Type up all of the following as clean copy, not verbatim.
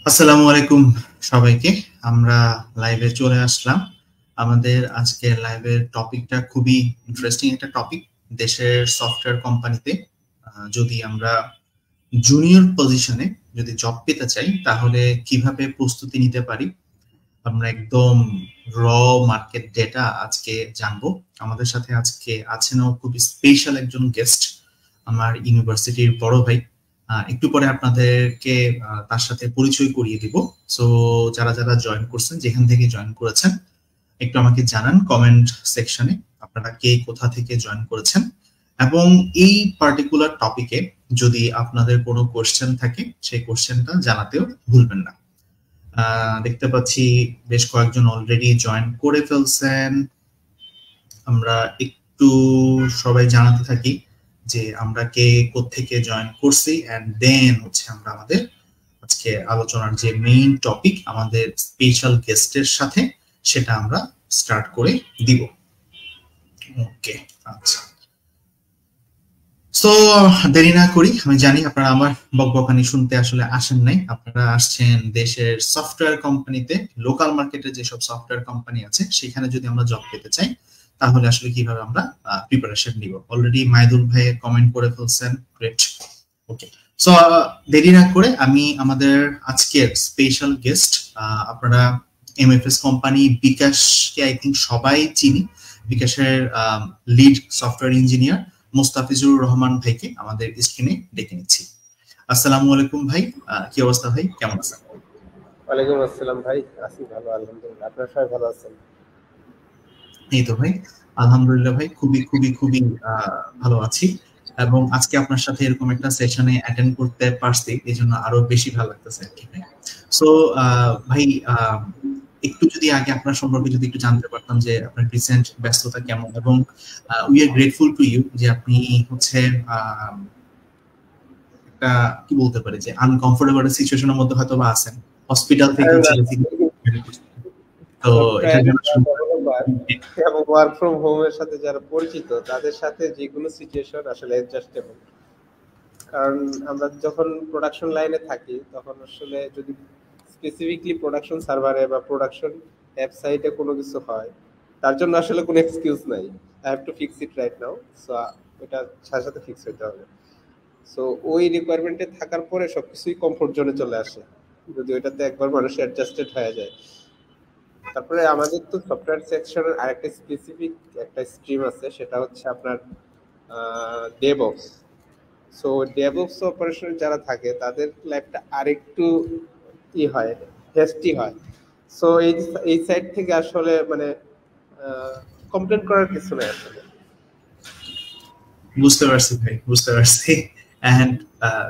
আসসালামু আলাইকুম সবাইকে। আমরা লাইভে চলে আসলাম। আমাদের আজকের লাইভের টপিকটা খুবই ইন্টারেস্টিং একটা টপিক। দেশের সফটওয়্যার কোম্পানিতে যদি আমরা জুনিয়র পজিশনে যদি জব পেতে চাই তাহলে কিভাবে প্রস্তুতি নিতে পারি, আমরা একদম র মার্কেট ডেটা আজকে জানবো। আমাদের সাথে আজকে আছেন খুবই স্পেশাল একজন গেস্ট, আমার ইউনিভার্সিটির বড় ভাই। একটু পরে আপনাদেরকে তার সাথে পরিচয় করিয়ে দিব। সো যারা যারা জয়েন করছেন, যেখান থেকে জয়েন করেছেন, একটু আমাকে জানান কমেন্ট সেকশনে আপনারা কে কোথা থেকে জয়েন করেছেন, এবং এই পার্টিকুলার টপিকে যদি আপনাদের কোনো কোশ্চেন থাকে সেই কোশ্চেনটা জানাতেও ভুলবেন না। দেখতে পাচ্ছি বেশ কয়েকজন অলরেডি জয়েন করে ফেলছেন। আমরা একটু সবাই জানাতে থাকি যে আমরা কে কোত্থেকে জয়েন করছি, এন্ড দেন হচ্ছে আমরা আমাদের আজকে আলোচনার যে মেইন টপিক আমাদের স্পেশাল গেস্টের সাথে, সেটা আমরা স্টার্ট করে দিব। ওকে, আচ্ছা। সো দেরি না করি, আমি জানি আপনারা আমার বকবকানি শুনতে আসলে আসেন নাই, আপনারা আসছেন দেশের সফটওয়্যার কোম্পানিতে। লোকাল মার্কেটে যেসব সফটওয়্যার কোম্পানি আছে সেখানে যদি আমরা জব পেতে চাই তাহলে আসলে কিভাবে আমরা প্রিপারেশন নিব। অলরেডি মাইদুল ভাই কমেন্ট করে ফেলছেন, গ্রেট। ওকে, সো দেরি না করে আমি আমাদের আজকের স্পেশাল গেস্ট, আপনারা এমএফএস কোম্পানি বিকাশকে আই থিঙ্ক সবাই চিনি, বিকাশের lead software engineer Mustafizur Rahman ভাইকে আমাদের স্ক্রিনে ডেকে নিচ্ছি। আসসালামু আলাইকুম ভাই, কি অবস্থা ভাই, কেমন আছেন? ওয়ালাইকুম আসসালাম ভাই, আছি ভালো আলহামদুলিল্লাহ। আপনারা সবাই ভালো আছেন? এই তো ভাই, আলহামদুলিল্লাহ ভাই, খুবই খুবই খুবই ভালো আছি, এবং আজকে আপনার সাথে এরকম একটা সেশনে অ্যাটেন্ড করতে পারছি, এই জন্য আরো বেশি ভালো লাগতেছে আর কি ভাই। সো ভাই, একটু যদি আগে আপনার সম্পর্কে যদি একটু জানতে পারতাম যে আপনার রিসেন্ট ব্যস্ততা কেমন, এবং we are grateful to you যে আপনি হচ্ছে একটা কি বলতে পারি যে আনকমফোর্টেবল সিচুয়েশনের মধ্যে হয়তো বা আছেন, হসপিটাল থেকে তো এটার জন্য এবং ওয়ার্ক ফ্রম হোম এর সাথে যারা পরিচিত তাদের সাথে যে কোনো সিচুয়েশন আসলে অ্যাডজাস্টেবল। কারণ আমরা যখন প্রোডাকশন লাইনে থাকি তখন আসলে যদি স্পেসিফিকলি প্রোডাকশন সার্ভারে বা প্রোডাকশন অ্যাপ সাইটে কোনো কিছু হয়, তার জন্য আসলে কোনো এক্সকিউজ নাই। I have to fix it right now, so এটা সাথে সাথে ফিক্স হতে হবে। সো ওই রিকোয়ারমেন্টে থাকার পরে সবকিছুই কমফোর্ট জোনে চলে আসে যদি ওইটাতে একবার মানুষ অ্যাডজাস্টেড হয়ে যায়। তারপরে আমাদের তো সফটওয়্যার সেকশনের আরেকটা স্পেসিফিক একটা স্ট্রিম আছে, সেটা হচ্ছে আপনার ডেভঅপস। সো ডেভঅপস অপারেশন যারা থাকে তাদের লাইফটা আরেকটু হয়, হেস্টি হয়। সো এই সাইড থেকে আসলে মানে কমপ্লেন করার কিছু নেই আসলে। বুঝতে পারছি ভাই, বুঝতে পারছি। এন্ড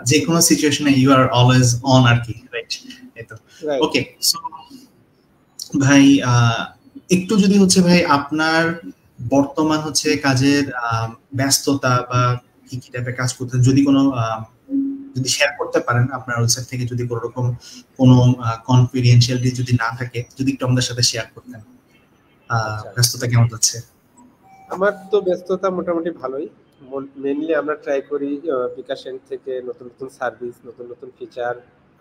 যে কোনো সিচুয়েশনে ইউ আর অলওয়েজ অন আর কি, রাইট? এই তো। ওকে, সো ভাই একটু যদি হচ্ছে ভাই আপনার বর্তমান হচ্ছে কাজের ব্যস্ততা বা কি কি টাইপের কাজ করতেন যদি কোনো যদি শেয়ার করতে পারেন, আপনার ওয়েবসাইট থেকে যদি কোনো রকম কোনো কনফিডেন্সিয়ালিটি যদি না থাকে, যদি একটু আমাদের সাথে শেয়ার করতেন। ব্যস্ততা কেমন যাচ্ছে? আমার তো ব্যস্ততা মোটামুটি ভালোই। মেইনলি আমরা ট্রাই করি বিকাশ এন্ড থেকে নতুন নতুন সার্ভিস, নতুন নতুন ফিচার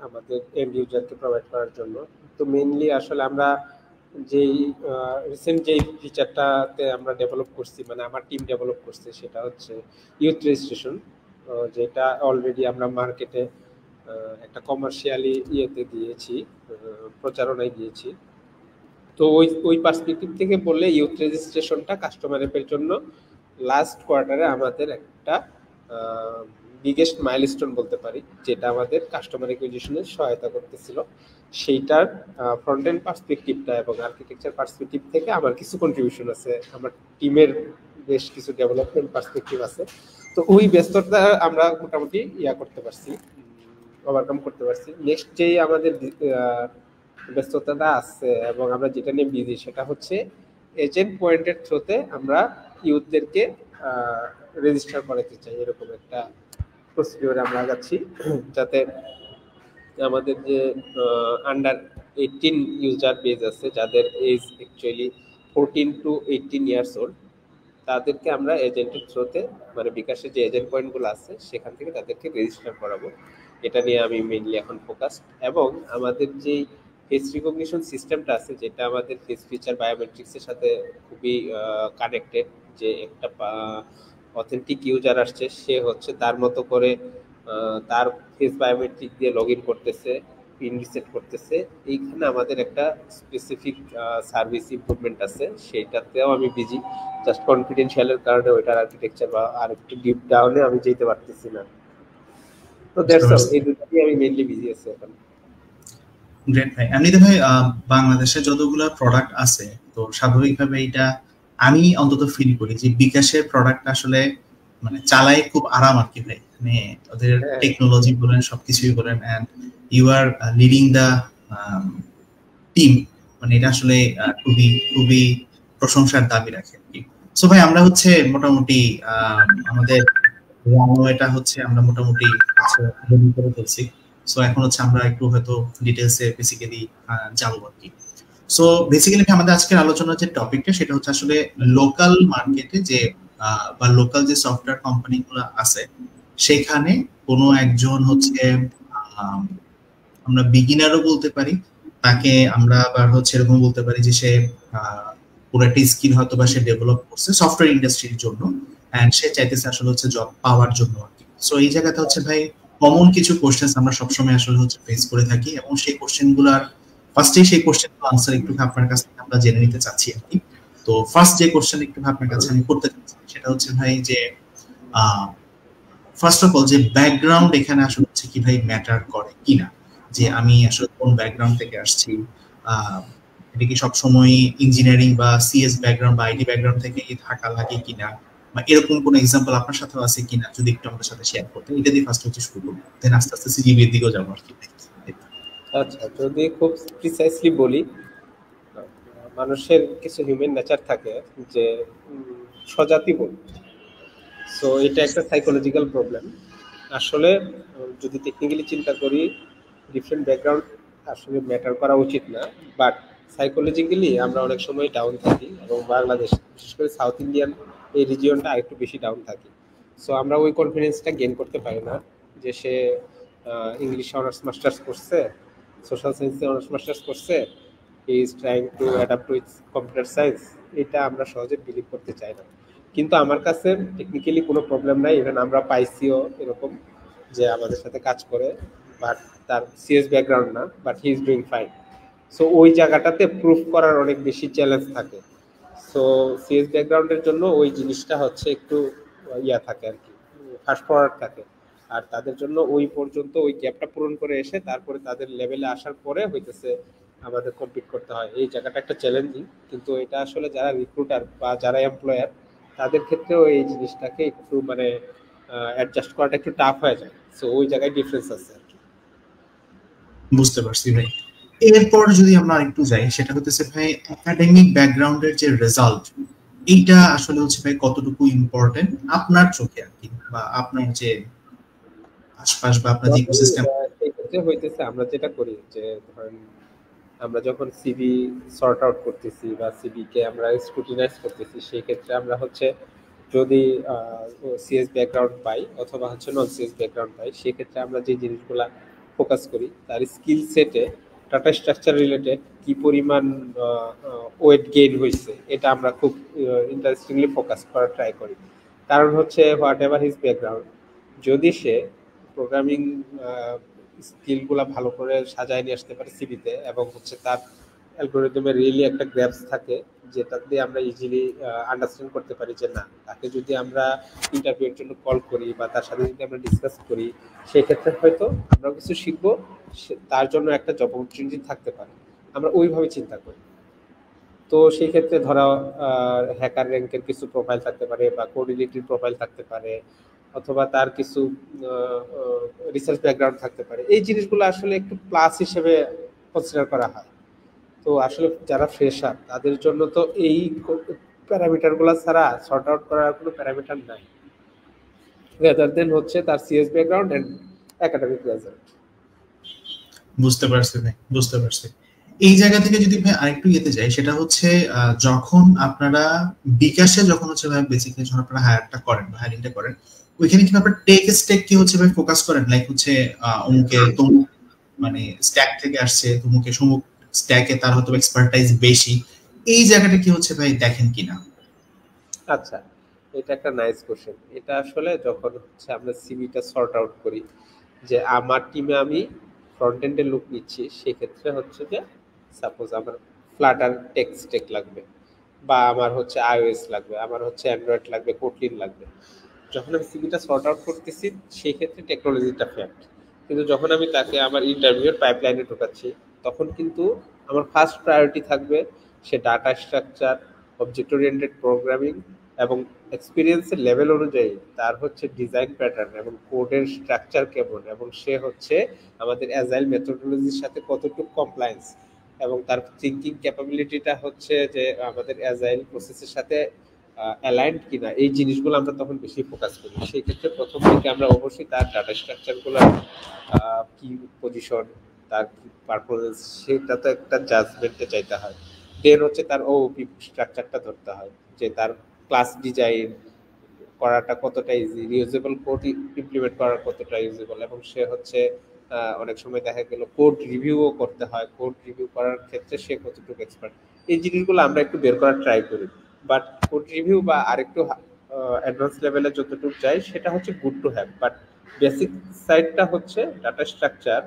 আমাদের এন্ড ইউজারকে প্রোভাইড করার জন্য। তো মেইনলি আসলে আমরা যেই রিসেন্ট যেই ফিচারটাতে আমরা ডেভেলপ করছি, মানে আমার টিম ডেভেলপ করছে, সেটা হচ্ছে ইউথ রেজিস্ট্রেশন, যেটা অলরেডি আমরা মার্কেটে একটা কমার্শিয়ালি ইয়েতে দিয়েছি, প্রচারণায় দিয়েছি। তো ওই পার্সপেক্টিভ থেকে বললে ইউথ রেজিস্ট্রেশনটা কাস্টমার অ্যাপের জন্য লাস্ট কোয়ার্টারে আমাদের একটা বিগেস্ট মাইলস্টোন বলতে পারি, যেটা আমাদের কাস্টমার অ্যাকুইজিশনে সহায়তা করতেছিল। সেইটার ফ্রন্ট এন্ড পার্সপেক্টিভটা এবং আর্কিটেকচার পার্সপেক্টিভ থেকে আমার কিছু কন্ট্রিবিউশন আছে, আমার টিমের বেশ কিছু ডেভেলপমেন্ট পার্সপেক্টিভ আছে। তো ওই ব্যস্ততা আমরা মোটামুটি করতে পারছি, ওভারকাম করতে পারছি। নেক্সট যেই আমাদের ব্যস্ততাটা আছে এবং আমরা যেটা নিয়ে বিজি, সেটা হচ্ছে এজেন্ট পয়েন্টের থ্রুতে আমরা ইউথদেরকে রেজিস্টার করাতে চাই। এরকম একটা প্রসিডিওরে আমরা আগাচ্ছি, যাতে আমাদের যে আন্ডার 18 ইউজার বেজ আছে, যাদের age actually 14 to 18 years old, তাদেরকে আমরা এজেন্টের থ্রুতে, মানে বিকাশের যে এজেন্ট পয়েন্টগুলো আছে সেখান থেকে তাদেরকে রেজিস্টার করাবো। এটা নিয়ে আমি মেইনলি এখন ফোকাসড। এবং আমাদের যে ফেস রিকগনিশন সিস্টেমটা আছে, যেটা আমাদের ফেস ফিচার বায়োমেট্রিক্সের সাথে খুবই কানেক্টেড, যে একটা অথেন্টিক ইউজার আসছে, সে হচ্ছে তার মতো করে তার ফেস বায়োমেট্রিক দিয়ে লগ ইন করতেছে, পিন রিসেট করতেছে। এইখানে আমাদের একটা স্পেসিফিক সার্ভিস ইমপ্রুভমেন্ট আছে, সেইটাতেও আমি বিজি। জাস্ট কনফিডেন্সিয়ালের কারণে ওইটার আর্কিটেকচার বা আরেকটু ডিপ ডাউনে আমি যেতে পারতেছি না। তো দ্যাটস অল, এই দুটো দিয়ে আমি মেইনলি বিজি আছি এখন। গ্রেট ভাই। এমনিতে ভাই বাংলাদেশে যতগুলো প্রোডাক্ট আছে, তো স্বাভাবিকভাবে এটা আমি অন্তত ফিল করি যে বিকাশের প্রোডাক্ট আসলে মানে চালায় খুব আরাম আর কি ভাই। মানে ওদের টেকনোলজি বলেন সবকিছুই বলেন, and you are leading the team, মানে এটা আসলে খুবই খুবই প্রশংসার দাবি রাখে আর কি। সো ভাই আমরা হচ্ছে মোটামুটি আমাদের এটা হচ্ছে আমরা মোটামুটি রেডি করে ফেলছি। সো এখন হচ্ছে আমরা একটু হয়তো ডিটেইলসে বেসিক্যালি যাবো আর কি। সো বেসিক্যালি আমাদের আজকের আলোচনার যে টপিকটা সেটা হচ্ছে আসলে লোকাল মার্কেটে যে বা লোকাল যে সফটওয়্যার কোম্পানিগুলো আছে সেখানে কোনো একজন হচ্ছে আমরা বিগিনারও বলতে পারি, তাকে আমরা আবার হচ্ছে এরকম বলতে পারি যে সে পুরো একটা স্কিল হয়তো বা সে ডেভেলপ করছে সফটওয়্যার ইন্ডাস্ট্রির জন্য, এন্ড সে চাইতেছে আসলে হচ্ছে জব পাওয়ার জন্য আর কি। সো এই জায়গাতে হচ্ছে ভাই কমন কিছু কোশ্চেন আমরা সবসময় আসলে হচ্ছে ফেস করে থাকি, এবং সেই কোশ্চেনগুলোর ফার্স্টেই সেই কোশ্চেনগুলো আনসার একটু আপনার কাছ থেকে আমরা জেনে নিতে চাচ্ছি আর কি। তো ফার্স্ট যে কোশ্চেন একটু আপনার কাছে আমি করতে চাচ্ছি সেটা হচ্ছে ভাই যে ফার্স্ট অফ অল যে ব্যাকগ্রাউন্ড এখানে আসলে হচ্ছে কি ভাই ম্যাটার করে কিনা, যে আমি আসলে কোন ব্যাকগ্রাউন্ড থেকে আসছি, এটা কি সবসময় ইঞ্জিনিয়ারিং বা সিএস ব্যাকগ্রাউন্ড বা আইটি ব্যাকগ্রাউন্ড থেকে থাকা লাগে কিনা, বা এরকম কোন এক্সাম্পল আপনার সাথেও আছে কিনা যদি একটু আমাদের সাথে শেয়ার করতেন। এটা দিয়ে ফার্স্ট হচ্ছে শুরু করব, দেন আস্তে আস্তে সিজিবি এর দিকেও যাবো আর কি। আচ্ছা, যদি খুব প্রিসাইসলি বলি, মানুষের কিছু হিউম্যান নেচার থাকে যে স্বজাতি বোধ। সো এটা একটা সাইকোলজিক্যাল প্রবলেম। আসলে যদি টেকনিক্যালি চিন্তা করি, ডিফারেন্ট ব্যাকগ্রাউন্ড আসলে ম্যাটার করা উচিত না, বাট সাইকোলজিক্যালি আমরা অনেক সময় ডাউন থাকি, এবং বাংলাদেশ বিশেষ করে সাউথ ইন্ডিয়ান এই রিজিয়নটা আরেকটু বেশি ডাউন থাকি। সো আমরা ওই কনফিডেন্সটা গেইন করতে পারি না যে সে ইংলিশ অনার্স মাস্টার্স করছে, সোশ্যাল সায়েন্সে অনার্স মাস্টার্স করছে, he is trying to adapt with computer science. এটা আমরা সহজে বিলিভ করতে চাই না। কিন্তু আমার কাছে টেকনিক্যালি কোনো প্রবলেম নাই, ইভেন আমরা পাইছিও এরকম যে আমাদের সাথে কাজ করে, বাট তার সিএস ব্যাকগ্রাউন্ড না, but he is doing fine. So ওই জায়গাটাতে প্রুফ করার অনেক বেশি চ্যালেঞ্জ থাকে। সো সিএস ব্যাকগ্রাউন্ডের জন্য ওই জিনিসটা হচ্ছে একটু ইয়া থাকে আর কি, ফাস্ট ফরওয়ার্ড থাকে। আর তাদের জন্য ওই পর্যন্ত ওই গ্যাপটা পূরণ করে এসে তারপরে তাদের লেভেলে আসার পরে হইতেছে আমাদের কম্পিট করতে হয়। এই জায়গাটা একটা চ্যালেঞ্জিং, কিন্তু এটা আসলে যারা রিক্রুটার বা যারা এমপ্লয়ার তাদের ক্ষেত্রেও এই জিনিসটাকে একটু মানে অ্যাডজাস্ট করাটা একটু টাফ হয়ে যায়। সো ওই জায়গায় ডিফারেন্স আছে আর কি। বুঝতে পারছি ভাই। এরপর যদি আমরা একটু যাই, সেটা হচ্ছে ভাই একাডেমিক ব্যাকগ্রাউন্ডের যে রেজাল্ট, এইটা আসলে হচ্ছে ভাই কতটুকু ইম্পর্টেন্ট আপনার চোখে আর কি, বা আপনার যে আশপাশ বা আপনার যে ইকোসিস্টেম। এই ক্ষেত্রে হইতেছে আমরা যেটা করি যে ধরেন আমরা যখন সিভি সর্ট আউট করতেছি বা সিভি কে আমরা স্ক্রুটিনাইজ করতেছি, সেই ক্ষেত্রে আমরা হচ্ছে যদি সিএস ব্যাকগ্রাউন্ড পাই অথবা হচ্ছে নন সিএস ব্যাকগ্রাউন্ড পাই, সেক্ষেত্রে আমরা যে জিনিসগুলা ফোকাস করি তার স্কিল সেটে ডাটা স্ট্রাকচার রিলেটেড কি পরিমাণ ওয়েট গেইন হয়েছে, এটা আমরা খুব ইন্টারেস্টিংলি ফোকাস করার ট্রাই করি। কারণ হচ্ছে হোয়াট এভার হিজ ব্যাকগ্রাউন্ড, যদি সে প্রোগ্রামিং স্কিলগুলো ভালো করে সাজায় নিয়ে আসতে পারে সিভিতে, এবং হচ্ছে তার অ্যালগরিদমে রিয়েলি একটা গ্র্যাপস থাকে, যেটা দিয়ে আমরা ইজিলি আন্ডারস্ট্যান্ড করতে পারি যে না, তাকে যদি আমরা ইন্টারভিউর জন্য কল করি বা তার সাথে যদি আমরা ডিসকাস করি, সেক্ষেত্রে হয়তো আমরা কিছু শিখবো, তার জন্য একটা জব অপরচুনিটি থাকতে পারে। আমরা ওইভাবে চিন্তা করি। তো সেই ক্ষেত্রে ধরা হ্যাকার র্যাঙ্কের কিছু প্রোফাইল থাকতে পারে বা কোঅর্ডিনেটর প্রোফাইল থাকতে পারে, অথবা তার কিছু রিসার্চ ব্যাকগ্রাউন্ড থাকতে পারে। এই জিনিসগুলো আসলে একটু প্লাস হিসেবে কনসিডার করা হয়। তো আসলে যারা ফ্রেশার তাদের জন্য তো এই প্যারামিটারগুলো ছাড়া সর্ট আউট করার কোনো প্যারামিটার নাই, রেদার দেন হচ্ছে তার CS background and academic result. বুঝতে পারছি ভাই, বুঝতে পারছি। এই জায়গা থেকে যদি ভাই আরেকটু ইয়েতে যাই, সেটা হচ্ছে যখন আপনারা বিকাশে যখন হচ্ছে ভাই বেসিক্যালি যখন আপনারা হায়ারটা করেন বা হায়ারিংটা করেন, ওইখানে কি আপনার টেক স্ট্যাক কি হচ্ছে ভাই ফোকাস করেন, লাইক হচ্ছে অমুকে তমুক মানে স্ট্যাক থেকে আসছে, তমুকে সমুক স্ট্যাকে তার হয়তো এক্সপার্টাইজ বেশি, এই জায়গাটা কি হচ্ছে ভাই দেখেন কিনা? আচ্ছা, এটা একটা নাইস কোশ্চেন। এটা আসলে যখন হচ্ছে আমরা সিভিটা সর্ট আউট করি যে আমার টিমে আমি ফ্রন্ট এন্ডের লোক নিচ্ছি, সেক্ষেত্রে হচ্ছে যে সাপোজ আমার ফ্লাটার টেক স্টেক লাগবে, বা আমার হচ্ছে আইওএস লাগবে, আমার হচ্ছে অ্যান্ড্রয়েড লাগবে, কোটলিন লাগবে। যখন আমি সিভিটা সর্ট আউট করতেছি সেই ক্ষেত্রে টেকনোলজিটা ফ্যাক্ট, কিন্তু যখন আমি তাকে আমার ইন্টারভিউর পাইপলাইনে ঢোকাচ্ছি তখন কিন্তু আমার ফার্স্ট প্রায়োরিটি থাকবে সে data structure, object oriented programming এবং এক্সপিরিয়েন্সের লেভেল অনুযায়ী তার হচ্ছে ডিজাইন প্যাটার্ন এবং কোডের স্ট্রাকচার কেমন, এবং সে হচ্ছে আমাদের অ্যাজাইল মেথোডোলজির সাথে কতটুকু কমপ্লায়েন্স, এবং তার থিঙ্কিং ক্যাপাবিলিটিটা হচ্ছে যে আমাদের অ্যাজাইল প্রসেসের সাথে অ্যালাইন্ড কিনা, এই জিনিসগুলো আমরা তখন বেশি ফোকাস করি। সেই ক্ষেত্রে প্রথম থেকে আমরা অবশ্যই তার ডাটা স্ট্রাকচারগুলো কি পজিশন, তার কি পারফরমেন্স, সেটা তো একটা জাজমেন্টে চাইতে হয়। দেন হচ্ছে তার ওপি স্ট্রাকচারটা ধরতে হয়, যে তার ক্লাস ডিজাইন করাটা কতটা ইজি, রিউজেবল কোড ইমপ্লিমেন্ট করা কতটা ইউজেবল, এবং সে হচ্ছে অনেক সময় দেখা গেল কোড রিভিউও করতে হয়, কোড রিভিউ করার ক্ষেত্রে সে কতটুকু এক্সপার্ট, এই জিনিসগুলো আমরা একটু বের করার ট্রাই করি। বাট কোড রিভিউ বা আরেকটু অ্যাডভান্স লেভেলে যতটুকু যাই সেটা হচ্ছে good to have, but basic সাইডটা হচ্ছে ডাটা স্ট্রাকচার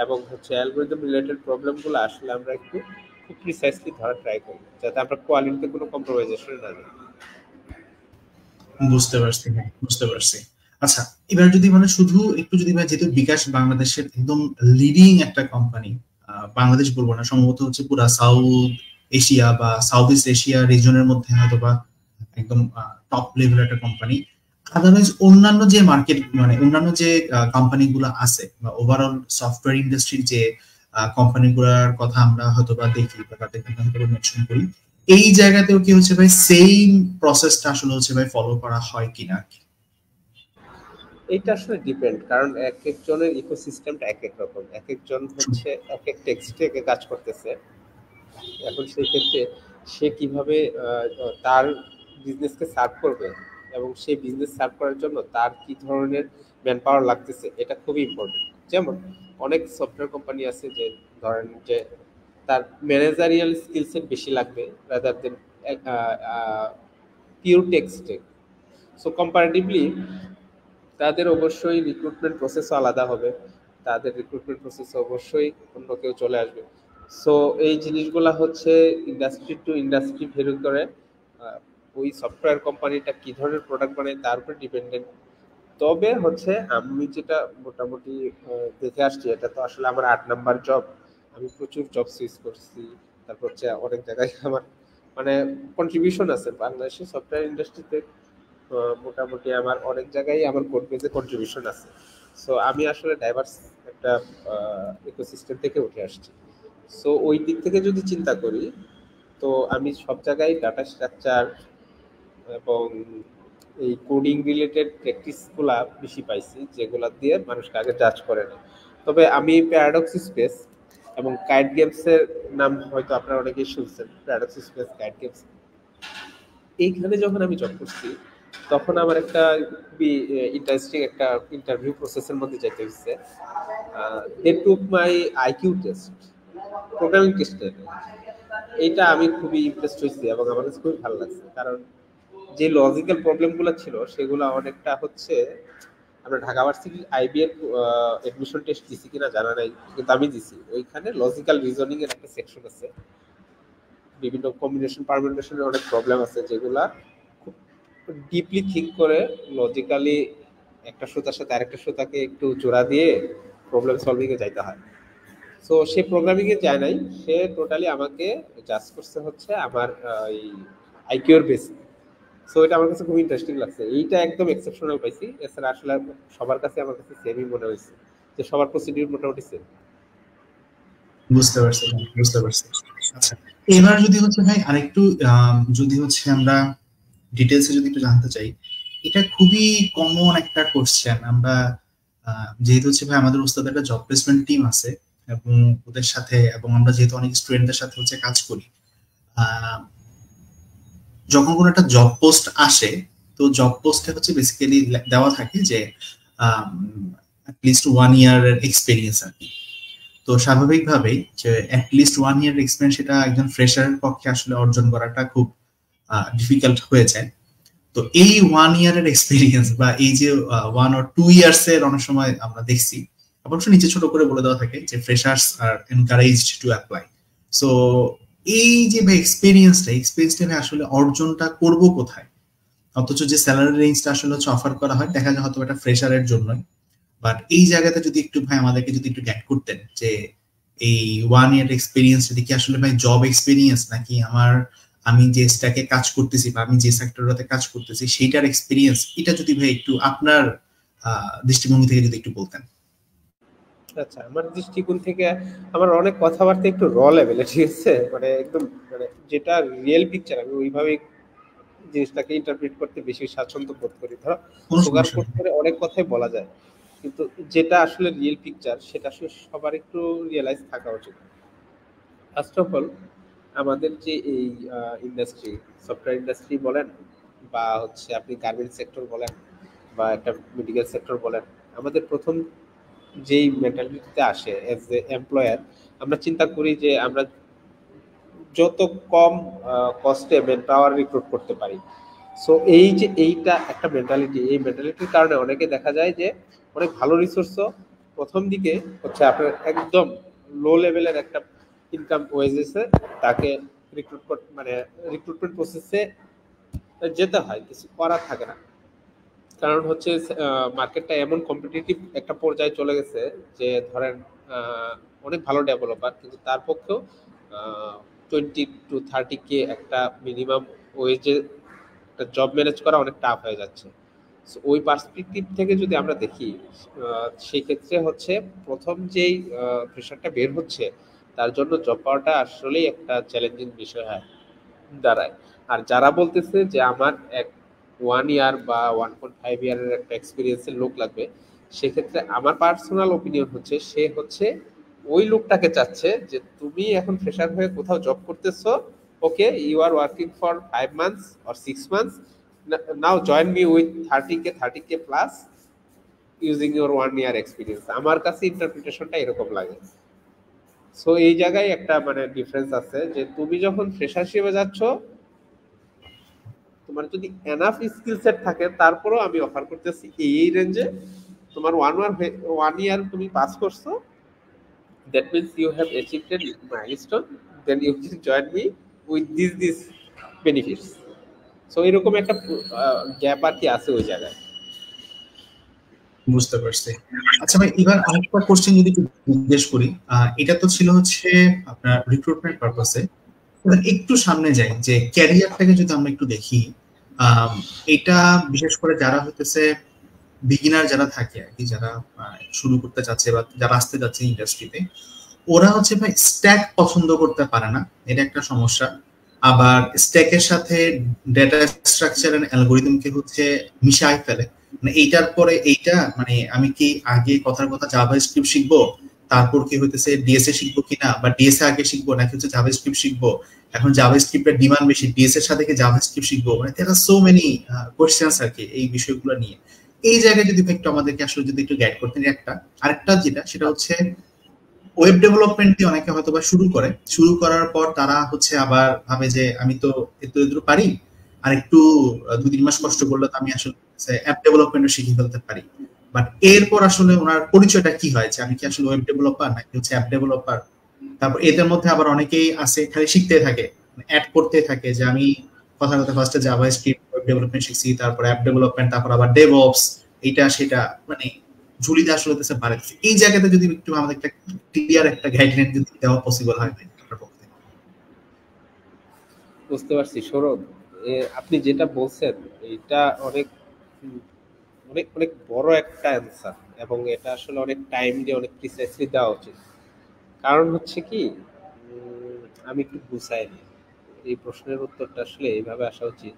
এবং হচ্ছে অ্যালগরিদম রিলেটেড প্রবলেমগুলো আসলে আমরা একটু খুব প্রিসাইসলি ধরার ট্রাই করি, যাতে আমরা কোয়ালিটিতে কোনো কম্প্রোমাইজেশন না যাই। বুঝতে পারছি ভাই, বুঝতে পারছি। আচ্ছা, এবার যদি মানে শুধু একটু যদি ভাই, যেহেতু বিকাশ বাংলাদেশের একদম লিডিং একটা কোম্পানি, বাংলাদেশ বলবো না, সম্ভবত হচ্ছে পুরা সাউথ এশিয়া বা সাউথ ইস্ট এশিয়া রিজনের মধ্যে হয়তো বা একদম টপ লেভেল একটা কোম্পানি। আদারওয়াইজ অন্যান্য যে মার্কেট মানে অন্যান্য যে কোম্পানি গুলো আছে বা ওভারঅল সফটওয়্যার ইন্ডাস্ট্রির যে কোম্পানি গুলার কথা আমরা হয়তো বা দেখি বা তাদের কথা হয়তো মেনশন করি, এই জায়গাতেও কি হচ্ছে ভাই সেম প্রসেসটা আসলে হচ্ছে ভাই ফলো করা হয় কিনা? এটা আসলে ডিপেন্ড, কারণ এক একজনের ইকোসিস্টেমটা এক এক রকম, এক একজন হচ্ছে এক এক টেক্সটে কাজ করতেছে। এখন সেই ক্ষেত্রে সে কিভাবে তার বিজনেসকে সার্ভ করবে এবং সেই বিজনেস সার্ভ করার জন্য তার কি ধরনের ম্যান পাওয়ার লাগতেছে, এটা খুবই ইম্পর্টেন্ট। যেমন অনেক সফটওয়্যার কোম্পানি আছে যে ধরেন যে তার ম্যানেজারিয়াল স্কিল সেট বেশি লাগবে রাদার দেন পিওর টেক্সটে। সো কম্পারেটিভলি তাদের অবশ্যই রিক্রুটমেন্ট প্রসেসও আলাদা হবে, তাদের রিক্রুটমেন্ট প্রসেসে অবশ্যই অন্য কেউ চলে আসবে। সো এই জিনিসগুলা হচ্ছে ইন্ডাস্ট্রি টু ইন্ডাস্ট্রি ভেরি করে, ওই সফটওয়্যার কোম্পানিটা কী ধরনের প্রোডাক্ট বানায় তার উপর ডিপেন্ডেন্ট। তবে হচ্ছে আমি যেটা মোটামুটি দেখে আসছি, এটা তো আসলে আমার 8 নাম্বার জব, আমি প্রচুর জব সুইচ করছি, তারপর হচ্ছে অনেক জায়গায় আমার মানে কন্ট্রিবিউশন আছে বাংলাদেশের সফটওয়্যার ইন্ডাস্ট্রিতে। মোটামুটি আমার অনেক জায়গায় আমার কোড বেজে কন্ট্রিবিউশন আছে। সো আমি আসলে ডাইভার্স একটা ইকোসিস্টেম থেকে উঠে আসছি। সো ওই দিক থেকে যদি চিন্তা করি, তো আমি সব জায়গায় ডাটা স্ট্রাকচার এবং এই কোডিং রিলেটেড প্র্যাকটিসগুলা বেশি পাইছি, যেগুলা দিয়ে মানুষকে আগে জাজ করে না। তবে আমি প্যারাডক্স স্পেস এবং কাইট গেমসের নাম হয়তো আপনারা অনেকেই শুনছেন, প্যারাডক্স স্পেস, কাইট গেমস, এইখানে যখন আমি জব করছি তখন আমার একটা খুবই ইন্টারেস্টিং একটা ইন্টারভিউ প্রসেসের মধ্যে যেতে হচ্ছে। দে টুক মাই আইকিউ টেস্ট, প্রোগ্রামিং টেস্টের। এইটা আমি খুবই ইমপ্রেসড হয়েছি এবং আমার কাছে খুবই ভালো লাগছে, কারণ যে লজিক্যাল প্রবলেমগুলো ছিল সেগুলো অনেকটা হচ্ছে, আমরা ঢাকা ভার্সিটির আইবিএম এডমিশন টেস্ট দিছি কিনা জানা নাই, কিন্তু আমি দিছি। ওইখানে লজিক্যাল রিজনিং এর একটা সেকশন আছে, বিভিন্ন কম্বিনেশন পারমিউটেশনের অনেক প্রবলেম আছে, যেগুলা খুব ডিপলি থিঙ্ক করে লজিক্যালি একটা সুতার সাথে আরেকটা সুতাকে একটু জোড়া দিয়ে প্রবলেম সলভিং এ যাইতে হয়। সো সে প্রোগ্রামিং এ যায় নাই, সে টোটালি আমাকে জাজ করছে হচ্ছে আমার এই আইকিউর বেসে। সো এটা আমার কাছে খুব ইন্টারেস্টিং লাগছে, এইটা একদম এক্সেপশনাল পাইছি। এছাড়া আসলে সবার কাছে আমার কাছে সেমই মনে হয়েছে, যে সবার প্রসিডিউর মোটামুটি সেম। বুঝতে পারছি ভাই, বুঝতে পারছি। আচ্ছা, এবার যদি হচ্ছে ভাই আরেকটু যদি হচ্ছে আমরা ডিটেলসে যদি একটু জানতে চাই, এটা খুবই কমন একটা কোশ্চেন। আমরা যেহেতু হচ্ছে ভাই আমাদের ওস্তাদের একটা জব প্লেসমেন্ট টিম আছে এবং ওদের সাথে এবং আমরা যেহেতু অনেক স্টুডেন্টদের সাথে হচ্ছে কাজ করি, যখন কোনো একটা জব পোস্ট আসে তো জব পোস্টে হচ্ছে বেসিক্যালি দেওয়া থাকে যে অ্যাটলিস্ট 1 ইয়ার এক্সপিরিয়েন্স আর কি। তো স্বাভাবিকভাবেই যে অ্যাটলিস্ট 1 ইয়ার এক্সপিরিয়েন্স সেটা একজন ফ্রেশারের পক্ষে আসলে অর্জন করাটা খুব ডিফিকাল্ট হয়ে যায়। তো এই 1 ইয়ারের এক্সপিরিয়েন্স বা এই যে 1 or 2 ইয়ার্স এর অনেক সময় আমরা দেখছি, অবশ্য নিচে ছোট করে বলে দেওয়া থাকে যে freshers are encouraged to apply. So এই যে ভাই এক্সপিরিয়েন্সটা আসলে অর্জনটা করব কোথায়? অথচ যে স্যালারি রেঞ্জটা আসলে হচ্ছে অফার করা হয় দেখা যায় হয়তো এটা ফ্রেশারের জন্যই। বাট এই জায়গাতে যদি একটু ভাই আমাদেরকে যদি একটু গ্যাট করতেন যে এই 1 ইয়ার এক্সপিরিয়েন্স যদি কি আসলে ভাই জব এক্সপিরিয়েন্স নাকি আমি যে স্ট্যাকে কাজ করতেছি বা আমি যে সেক্টরটাতে কাজ করতেছি সেইটার এক্সপিরিয়েন্স, এটা যদি ভাই একটু আপনার দৃষ্টিভঙ্গি থেকে যদি একটু বলতেন। আচ্ছা, আমার দৃষ্টিকোণ থেকে আমার অনেক কথাবার্তা একটু র লেভেলে, ঠিক আছে, মানে একদম মানে যেটা রিয়েল পিকচার আমি ওইভাবে জিনিসটাকে ইন্টারপ্রিট করতে বেশি স্বাচ্ছন্দ্য বোধ করি। ধরো কোনো সুগার সমস্যা কোট নেই। করে অনেক কথাই বলা যায়, কিন্তু যেটা আসলে রিয়েল পিকচার সেটা আসলে সবার একটু রিয়েলাইজ থাকা উচিত। ফার্স্ট অফ অল, আমাদের যে এই ইন্ডাস্ট্রি, সফটওয়্যার ইন্ডাস্ট্রি বলেন বা হচ্ছে আপনি গার্মেন্টস সেক্টর বলেন বা একটা মেডিকেল সেক্টর বলেন, আমাদের প্রথম যেই মেন্টালিটিতে আসে এজ এ এমপ্লয়ার, আমরা চিন্তা করি যে আমরা যত কম কস্টে ম্যান পাওয়ার রিক্রুট করতে পারি। সো এই যে এইটা একটা মেন্টালিটি, এই মেন্টালিটির কারণে অনেকে দেখা যায় যে অনেক ভালো রিসোর্সও প্রথম দিকে হচ্ছে আপনার একদম লো লেভেলের একটা ইনকাম ওয়েজেসে তাকে মানে রিক্রুটমেন্ট প্রসেসে যেতে হয়, কিছু করার থাকে না। কারণ হচ্ছে মার্কেটটা এমন কম্পিটিটিভ একটা পর্যায়ে চলে গেছে যে ধরেন অনেক ভালো ডেভেলপার, কিন্তু তার পক্ষেও 20 to 30K একটা মিনিমাম ওয়েজে একটা জব ম্যানেজ করা অনেক টাফ হয়ে যাচ্ছে। সো ওই পার্সপেক্টিভ থেকে যদি আমরা দেখি, সেই ক্ষেত্রে হচ্ছে প্রথম যেই প্রেশারটা বের হচ্ছে তার জন্য জব পাওয়াটা আসলেই একটা চ্যালেঞ্জিং বিষয় হয় দাঁড়ায়। আর যারা বলতেছে যে আমার 1 ইয়ার বা 1.5 ইয়ারের একটা এক্সপিরিয়েন্সের লোক লাগবে, সেক্ষেত্রে আমার পার্সোনাল ওপিনিয়ন হচ্ছে সে হচ্ছে ওই লোকটাকে চাচ্ছে যে তুমি এখন ফ্রেশার হয়ে কোথাও জব করতেছো, okay, you are working for 5 months or 6 months, now join me with 30K plus using your 1 year experience. আমার কাছে ইন্টারপ্রিটেশনটা এরকম লাগে। সো এই জায়গায় একটা মানে ডিফারেন্স আছে যে তুমি যখন ফ্রেশার হিসেবে যাচ্ছ, তোমার যদি এনাফ স্কিল সেট থাকে তারপরেও আমি অফার করতেছি এই রেঞ্জে। তোমার 1 ইয়ার তুমি পাস করছো, that means you have achieved a milestone, then you can join me with this benefits. So এরকম একটা গ্যাপ আর কি আছে ওই জায়গায়। বুঝতে পারছি। আচ্ছা ভাই, এবার আরেকটা কোশ্চেন যদি একটু জিজ্ঞেস করি, এটা তো ছিল হচ্ছে আপনার রিক্রুটমেন্ট পারপাসে। একটু সামনে যাই যে ক্যারিয়ারটাকে যদি আমরা একটু দেখি, আম, এটা বিশেষ করে যারা হইতেছে বিগিনার যারা থাকে আর কি, যারা শুরু করতে চাচ্ছে বা যারা আসতে যাচ্ছে ইন্ডাস্ট্রিতে, ওরা হচ্ছে ভাই স্ট্যাক পছন্দ করতে পারে না, এটা একটা সমস্যা। আবার স্ট্যাকের সাথে ডেটা স্ট্রাকচার এন্ড অ্যালগরিদমকে হচ্ছে মিশাই ফেলে। মানে এইটার পরে এইটা মানে আমি কি আগে কথার কথা জাভা স্ক্রিপ্ট শিখবো, তারপর কি হইতেছে ডিএসএ শিখবো কিনা, বা ডিএসএ আগে শিখবো নাকি হচ্ছে জাভা স্ক্রিপ্ট শিখবো, এখন জাভা স্ক্রিপ্টের ডিমান্ড বেশি, ডিএসএ এর সাথে কি জাভা স্ক্রিপ্ট শিখবো, মানে দেয়ার আর সো মেনি কোশ্চেনস আর কি এই বিষয়গুলো নিয়ে। এই জায়গায় যদি একটু আমাদেরকে আসলে যদি একটু গাইড করতেন। একটা আরেকটা যেটা সেটা হচ্ছে ওয়েব ডেভেলপমেন্ট দিয়ে অনেকে হয়তো বা শুরু করার পর তারা হচ্ছে আবার ভাবে যে আমি তো এত পারি, আর একটু 2-3 মাস কষ্ট করলে তো আমি আসলে অ্যাপ ডেভেলপমেন্টও শিখে ফেলতে পারি। বাট এরপর আসলে ওনার পরিচয়টা কি হয় যে আমি কি আসলে ওয়েব ডেভেলপার নাকি হচ্ছে অ্যাপ ডেভেলপার? তারপর এদের মধ্যে আবার অনেকেই আছে খালি শিখতে থাকে, অ্যাড করতে থাকে যে আমি কথা কথা ফার্স্টে জাভা স্ক্রিপ্ট ওয়েব ডেভেলপমেন্ট শিখছি, তারপর অ্যাপ ডেভেলপমেন্ট, তারপর আবার ডেভঅপস, এটা সেটা, মানে ঝুলিতে আসলে হতেছে বাড়াচ্ছে। এই জায়গাতে যদি একটু আমাদের একটা ক্লিয়ার একটা গাইডলাইন যদি দেওয়া পসিবল হয় আপনার পক্ষে। বুঝতে পারছি সৌরভ, আপনি যেটা বলছেন এটা অনেক অনেক অনেক বড় একটা অ্যান্সার, এবং এটা আসলে অনেক টাইম দিয়ে অনেক প্রিসাইসলি দেওয়া উচিত। কারণ হচ্ছে কি, আমি একটু গুছাই নিই এই প্রশ্নের উত্তরটা, আসলে এইভাবে আসা উচিত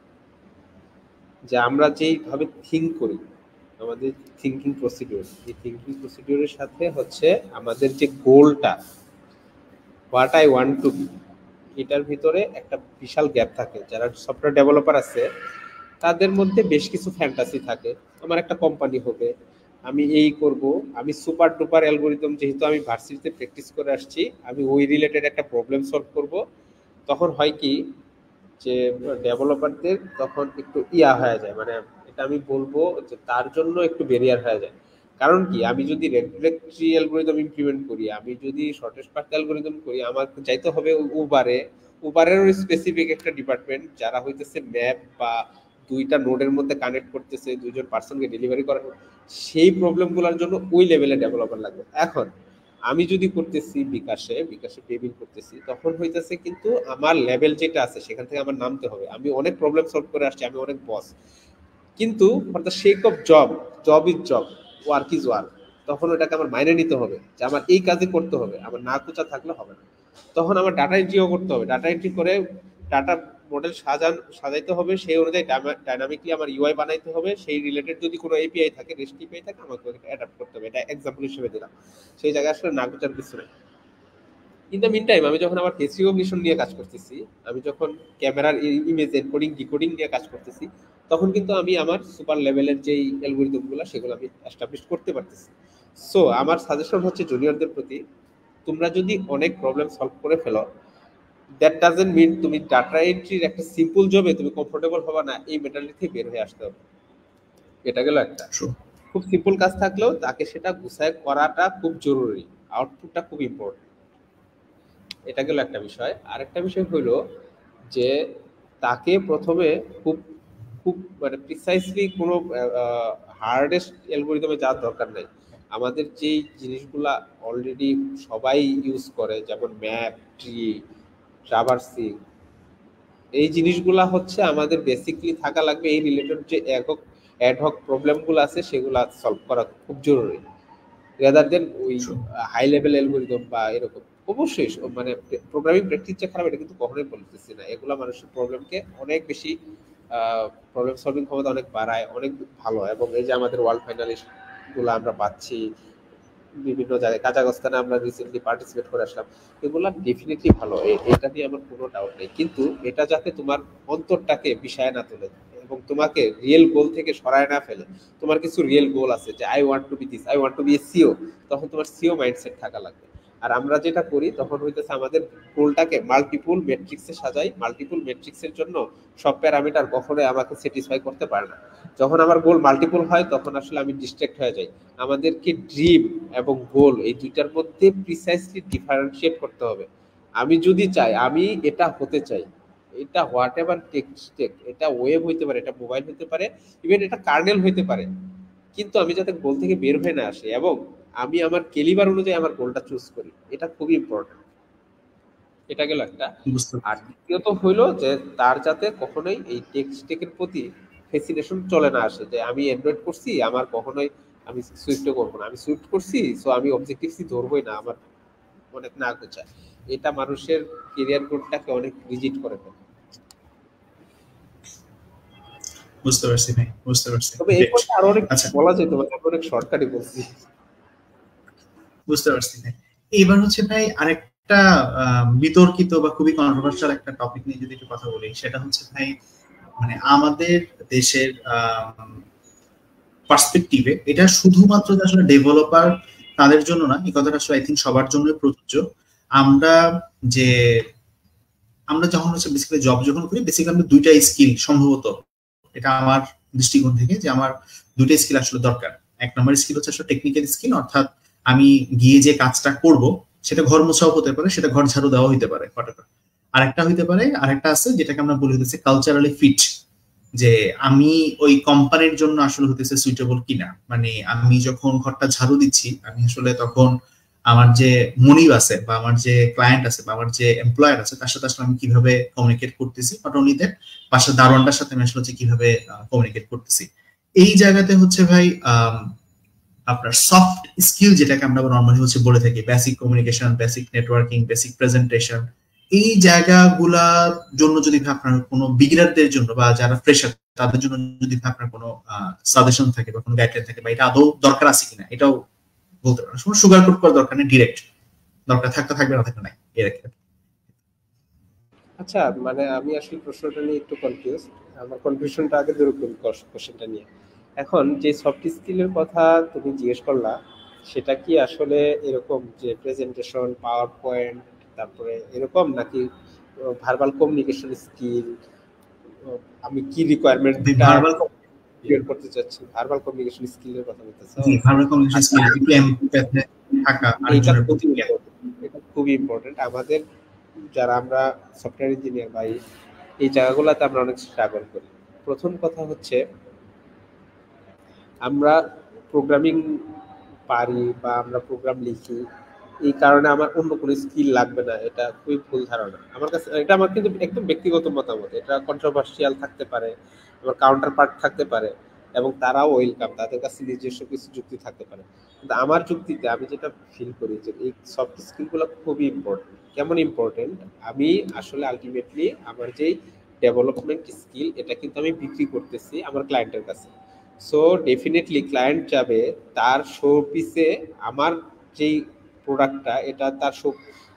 যে আমরা যেইভাবে থিঙ্ক করি, আমাদের থিঙ্কিং প্রসিডিউর, এই থিঙ্কিং প্রসিডিউরের সাথে হচ্ছে আমাদের যে গোলটা, what I want to be, এটার ভিতরে একটা বিশাল গ্যাপ থাকে। যারা সফটওয়্যার ডেভেলপার আছে তাদের মধ্যে বেশ কিছু ফ্যান্টাসি থাকে, আমার একটা কোম্পানি হবে, আমি এই করব, আমি সুপার ডুপার অ্যালগোরিদম, যেহেতু আমি ভার্সিটিতে প্র্যাকটিস করে আসছি, আমি ওই রিলেটেড একটা প্রবলেম সলভ করব। তখন হয় কি যে ডেভেলপারদের তখন একটু হয়ে যায়, মানে এটা আমি বলবো যে তার জন্য একটু ব্যারিয়ার হয়ে যায়। কারণ কি, আমি যদি রেগুলেটরি অ্যালগোরিদম ইমপ্লিমেন্ট করি, আমি যদি শর্টেস্ট পাথ অ্যালগোরিদম করি, আমার যাইতে হবে উবারে। উবারের স্পেসিফিক একটা ডিপার্টমেন্ট যারা হইতেছে ম্যাপ বা দুইটা নোডের মধ্যে কানেক্ট করতেছে, দুইজন পার্সনকে ডেলিভারি করার, সেই প্রবলেমগুলোর জন্য ওই লেভেলে ডেভেলপার লাগবে। এখন আমি যদি করতেছি বিকাশে বিকাশে পেবিল করতেছি, তখন হইতেছে কিন্তু আমার লেভেল যেটা আছে সেখান থেকে আমার নামতে হবে। আমি অনেক প্রবলেম সলভ করে আসছি, আমি অনেক বস, কিন্তু for the shake off job, job is job, work is work, তখন ওটাকে আমার মাইনে নিতে হবে যে আমার এই কাজই করতে হবে, আমার না কোচা থাকলে হবে না। তখন আমার ডাটা এন্ট্রিও করতে হবে, ডাটা এন্ট্রি করে ডাটা মডেল সাজাইতে হবে, সেই অনুযায়ী ডাইনামিকলি আমার ইউআই বানাইতে হবে, সেই রিলেটেড যদি কোনো এপিআই থাকে, রেস্ট এপিআই থাকে, আমাকে অ্যাডাপ্ট করতে হবে। এটা এক্সাম্পল হিসেবে দিলাম, সেই জায়গায় আসলে না কোচার কিছু নেই। ইন দ্য মিন টাইম আমি যখন আমার ফেস রিকগনিশন নিয়ে কাজ করতেছি, আমি যখন ক্যামেরার ইমেজ এনকোডিং ডিকোডিং নিয়ে কাজ করতেছি, তখন কিন্তু আমি আমার সুপার লেভেলের যেই অ্যালগোরিদমগুলো সেগুলো আমি এস্টাবলিশ করতে পারতেছি। সো আমার সাজেশন হচ্ছে জুনিয়রদের প্রতি, তোমরা যদি অনেক প্রবলেম সলভ করে ফেলো, দ্যাট ডাজেন্ট মিন তুমি ডাটা এন্ট্রির একটা সিম্পল জবে তুমি কমফোর্টেবল হবা না, এই মেন্টালিটি থেকে বের হয়ে আসতে হবে। এটা গেল একটা। খুব সিম্পল কাজ থাকলেও তাকে সেটা গুছায় করাটা খুব জরুরি, আউটপুটটা খুব ইম্পর্টেন্ট। এটা গেল একটা বিষয়। আরেকটা বিষয় হইলো যে তাকে প্রথমে খুব খুব মানে প্রিসাইসলি কোনো হার্ডেস্ট অ্যালগোরিদমে যাওয়ার দরকার নেই। আমাদের যেই জিনিসগুলা অলরেডি সবাই ইউজ করে, যেমন ম্যাপ, ট্রি, ট্রাভার্সিং, এই জিনিসগুলা হচ্ছে আমাদের বেসিকলি থাকা লাগবে। এই রিলেটেড যে অ্যাডহক প্রবলেমগুলো আছে সেগুলা সলভ করা খুব জরুরি, রেদার দেন ওই হাই লেভেল অ্যালগোরিদম বা এরকম। অবশ্যই মানে প্রোগ্রামিং প্র্যাকটিস যে খারাপ এটা কিন্তু কখনোই বলতেছি না, এগুলো মানুষের প্রবলেমকে অনেক বেশি প্রবলেম সলভিং ক্ষমতা অনেক বাড়ায়, অনেক ভালো। এবং এই যে আমাদের ওয়ার্ল্ড ফাইনালিস্ট গুলো আমরা পাচ্ছি বিভিন্ন জায়গায়, কাজাখস্তানে আমরা রিসেন্টলি পার্টিসিপেট করে আসলাম, এগুলো ডেফিনেটলি ভালো, এটা নিয়ে আমার কোনো ডাউট নেই। কিন্তু এটা যাতে তোমার অন্তরটাকে বিষয় না তোলে এবং তোমাকে রিয়েল গোল থেকে সরায় না ফেলে। তোমার কিছু রিয়েল গোল আছে যে I want to be this, I want to be a CEO, তখন তোমার সিও মাইন্ডসেট থাকা লাগবে। আর আমরা যেটা করি তখন হইতেছে আমাদের গোলটাকে মাল্টিপুল মেট্রিক্সে সাজাই, মাল্টিপুল মেট্রিক্সের জন্য সব প্যারামিটার কখনোই আমাকে স্যাটিসফাই করতে পারে না। যখন আমার গোল মাল্টিপল হয় তখন আসলে আমি ডিস্ট্রাক্ট হয়ে যাই। আমাদেরকে ড্রিম এবং গোল এই দুইটার মধ্যে প্রিসাইসলি ডিফারেন্সিয়েট করতে হবে। আমি যদি চাই আমি এটা হতে চাই, এটা হোয়াট এভার টেক, এটা ওয়েব হইতে পারে, এটা মোবাইল হইতে পারে, ইভেন এটা কার্নেল হইতে পারে, কিন্তু আমি যাতে গোল থেকে বের হয়ে না আসি এবং আমি আমার কেলিবার অনুযায়ী আমার গোলটা চুজ করি, এটা খুবই ইম্পর্টেন্ট। এটা গেল একটা। আর দ্বিতীয়ত হইলো যে তার যাতে কখনোই এই টেকের প্রতি ফ্যাসিনেশন চলে না আসে, যে আমি অ্যান্ড্রয়েড করছি, আমার কখনোই আমি সুইফটও করবো না, আমি সুইফট করছি সো আমি অবজেক্টিভ সি ধরবোই না, আমার অনেক না চায়। এটা মানুষের কেরিয়ার গ্রোথটাকে অনেক রিজিট করে ফেলে। বুঝতে পারছি ভাই, বুঝতে পারছি। তবে এই কথা আরো অনেক বলা যেত, মানে আমি অনেক শর্টকাটই বলছি। বুঝতে পারছি ভাই। এবার হচ্ছে ভাই আরেকটা বিতর্কিত বা খুবই কন্ট্রোভার্সিয়াল একটা টপিক নিয়ে যদি একটু কথা বলি, সেটা হচ্ছে ভাই মানে আমাদের দেশের পার্সপেক্টিভে এটা শুধুমাত্র যে আসলে ডেভেলপার তাদের জন্য না, এই কথাটা আসলে আই থিঙ্ক সবার জন্যই প্রযোজ্য। আমরা যে আমরা যখন হচ্ছে বেসিক্যালি জব যখন করি, বেসিক্যালি আমরা দুইটা স্কিল সম্ভবত, এটা আমার দৃষ্টিকোণ থেকে, যে আমার দুইটা স্কিল আসলে দরকার। এক নম্বর স্কিল হচ্ছে আসলে টেকনিক্যাল স্কিল, অর্থাৎ আমি গিয়ে যে কাজটা করব সেটা ঘর মোছাও হতে পারে, সেটা ঘর ঝাড়ু দেওয়া হইতে পারে, আরেকটা হইতে পারে, আরেকটা আছে যেটাকে আমরা বলি হচ্ছে কালচারালি ফিট, যে আমি ওই কোম্পানির জন্য আসলে হতেছে সুইটেবল কিনা। মানে আমি যখন ঘরটা ঝাড়ু দিচ্ছি, আমি আসলে তখন আমার যে মনিব আছে বা আমার যে ক্লায়েন্ট আছে বা আমার যে এমপ্লয়ার আছে তার সাথে আসলে আমি কিভাবে কমিউনিকেট করতেছি, নট অনলি দ্যাট বাসার দারোয়ানটার সাথে আমি আসলে কিভাবে কমিউনিকেট করতেছি। এই জায়গাতে হচ্ছে ভাই আপনার সফট স্কিল যেটাকে আমরা নর্মালি হচ্ছে বলে থাকি, basic communication, basic networking, basic presentation, এই জায়গাগুলার জন্য যদি আপনার কোনো বিগিনারদের জন্য বা যারা ফ্রেশার তাদের জন্য যদি আপনার কোনো সাজেশন থাকে বা কোনো গাইডলাইন থাকে বা এটা আদৌ দরকার আছে কিনা, এটাও বলতে পারেন। সুগার কোট করার দরকার নেই, ডিরেক্ট দরকার থাকতে থাকবে, না থাকবে নাই এরকম। আচ্ছা, মানে আমি আসলে প্রশ্নটা নিয়ে একটু কনফিউজ। আমার কনফিউশনটা আগে দূর করি কোশ্চেনটা নিয়ে। এখন যে সফট স্কিলের কথা তুমি জিজ্ঞেস করলা, সেটা কি আসলে এরকম যে প্রেজেন্টেশন, পাওয়ার পয়েন্ট, তারপরে এরকম, নাকি ভার্বাল কমিউনিকেশন স্কিল? আমি কি রিকোয়ারমেন্টটা ভার্বাল ক্লিয়ার করতে চাচ্ছি? ভার্বাল কমিউনিকেশন স্কিলের কথা বলতেছো? জি, ভার্বাল কমিউনিকেশন স্কিল, একটু এমপ্যাথি থাকা এটা আরেকজনের খুবই প্রতি। এটা খুবই ইম্পর্টেন্ট। আমাদের যারা আমরা সফটওয়্যার ইঞ্জিনিয়ার বা এই জায়গাগুলোতে আমরা অনেক স্ট্রাগল করি। প্রথম কথা হচ্ছে, আমরা প্রোগ্রামিং পারি বা আমরা প্রোগ্রাম লিখি, এই কারণে আমার অন্য কোনো স্কিল লাগবে না, এটা খুবই ভুল ধারণা আমার কাছে। এটা আমার কিন্তু একদম ব্যক্তিগত মতামত, এটা কন্ট্রোভার্সিয়াল থাকতে পারে, আবার কাউন্টার পার্ট থাকতে পারে, এবং তারাও ওয়েলকাম, তাদের কাছে নিজস্ব কিছু যুক্তি থাকতে পারে। কিন্তু আমার যুক্তিতে আমি যেটা ফিল করি যে এই সফট স্কিলগুলো খুবই ইম্পর্টেন্ট। কেমন ইম্পর্টেন্ট? আমি আসলে আলটিমেটলি আমার যেই ডেভেলপমেন্ট স্কিল, এটা কিন্তু আমি বিক্রি করতেছি আমার ক্লায়েন্টের কাছে। সো ডেফিনেটলি ক্লায়েন্ট যাবে তার শো পিসে আমার যেই প্রোডাক্টটা, এটা তার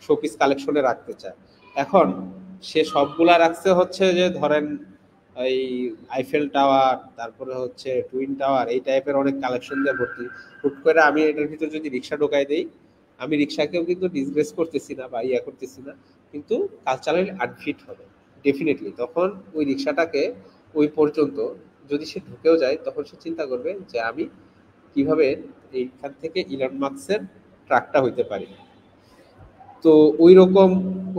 শো পিস কালেকশনে রাখতে চায়। এখন সে সবগুলা রাখছে হচ্ছে যে ধরেন এই আইফেল টাওয়ার, তারপরে হচ্ছে টুইন টাওয়ার, এই টাইপের অনেক কালেকশন দিয়ে ভর্তি। হুট করে আমি এটার ভিতর যদি রিক্সা ঢোকাই দেই, আমি রিক্সাকেও কিন্তু ডিসগ্রেস করতেছি না বা ইয়া করতেছি না, কিন্তু কালচারাল আনফিট হবে ডেফিনেটলি। তখন ওই রিক্সাটাকে ওই পর্যন্ত যদি সে ঢুকেও যায়, তখন সে চিন্তা করবে যে আমি কিভাবে এইখান থেকে ইলন মাস্কের ট্রাকটা হইতে পারি। তো ওই রকম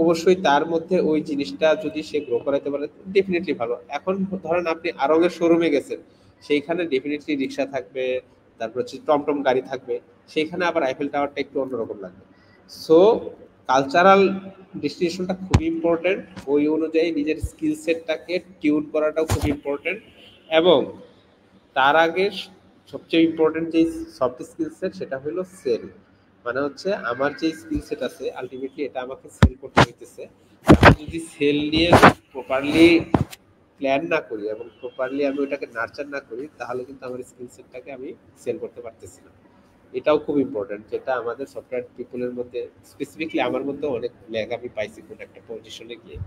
অবশ্যই তার মধ্যে ওই জিনিসটা যদি সে গ্রো করাইতে পারে, ডেফিনেটলি ভালো। এখন ধরেন আপনি আরঙের শোরুমে গেছেন, সেইখানে ডেফিনেটলি রিক্সা থাকবে, তারপর হচ্ছে টমটম গাড়ি থাকবে, সেইখানে আবার আইফেল টাওয়ারটা একটু অন্যরকম লাগবে। সো কালচারাল ডেস্টিনেশনটা খুবই ইম্পর্টেন্ট, ওই অনুযায়ী নিজের স্কিল সেটটাকে টিউন করাটাও খুব ইম্পর্টেন্ট। এবং তার আগে সবচেয়ে ইম্পর্টেন্ট যে সফট স্কিল সেট, সেটা হলো সেল। মানে হচ্ছে আমার যে স্কিল সেট আছে, আলটিমেটলি এটা আমাকে সেল করতে হইতেছে। আমি যদি সেল নিয়ে প্রপারলি প্ল্যান না করি এবং প্রপারলি আমি ওটাকে নার্চার না করি, তাহলে কিন্তু আমার স্কিল সেটটাকে আমি সেল করতে পারতেছি না। এটাও খুব ইম্পর্টেন্ট, যেটা আমাদের সফটওয়্যার পিপলের মধ্যে, স্পেসিফিকলি আমার মধ্যে অনেক ল্যাগ আমি পাইছি কোন একটা পজিশনে গিয়ে।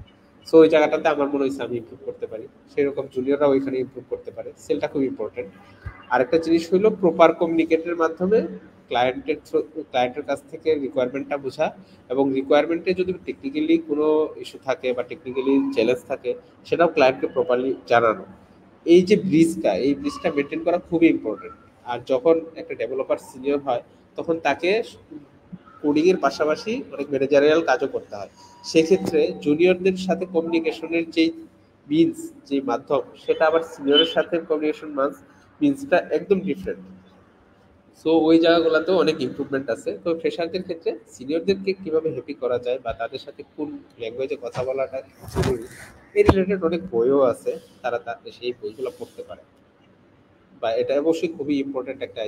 সো ওই জায়গাটাতে আমার মনে হয়েছে আমি ইমপ্রুভ করতে পারি, সেরকম জুনিয়ররা ওইখানে ইমপ্রুভ করতে পারে। সেলটা খুব ইম্পর্টেন্ট। আরেকটা জিনিস হলো প্রপার কমিউনিকেটের মাধ্যমে ক্লায়েন্টের কাছ থেকে রিকোয়ারমেন্টটা বোঝা, এবং রিকোয়ারমেন্টে যদি টেকনিক্যালি কোনো ইস্যু থাকে বা টেকনিক্যালি চ্যালেঞ্জ থাকে, সেটাও ক্লায়েন্টকে প্রপারলি জানানো। এই ব্রিজটা মেনটেন করা খুবই ইম্পর্টেন্ট। আর যখন একটা ডেভেলপার সিনিয়র হয়, তখন তাকে কোডিং এর পাশাপাশি অনেক ম্যানেজারিয়াল কাজও করতে হয়। সেক্ষেত্রে জুনিয়রদের সাথে কমিউনিকেশনের মিনস যে মাধ্যম, সেটা আবার সিনিয়রের সাথে কমিউনিকেশন মিনসটা একদম ডিফারেন্ট। সো ওই জায়গাগুলোতেও অনেক ইমপ্রুভমেন্ট আছে। তো ফ্রেশারদের ক্ষেত্রে সিনিয়রদেরকে কিভাবে হ্যাপি করা যায় বা তাদের সাথে কোন ল্যাঙ্গুয়েজে কথা বলাটা জরুরি, এই রিলেটেড অনেক বইও আছে, তারা সেই বইগুলো পড়তে পারে। বা এটা অবশ্যই খুবই ইম্পর্টেন্ট একটা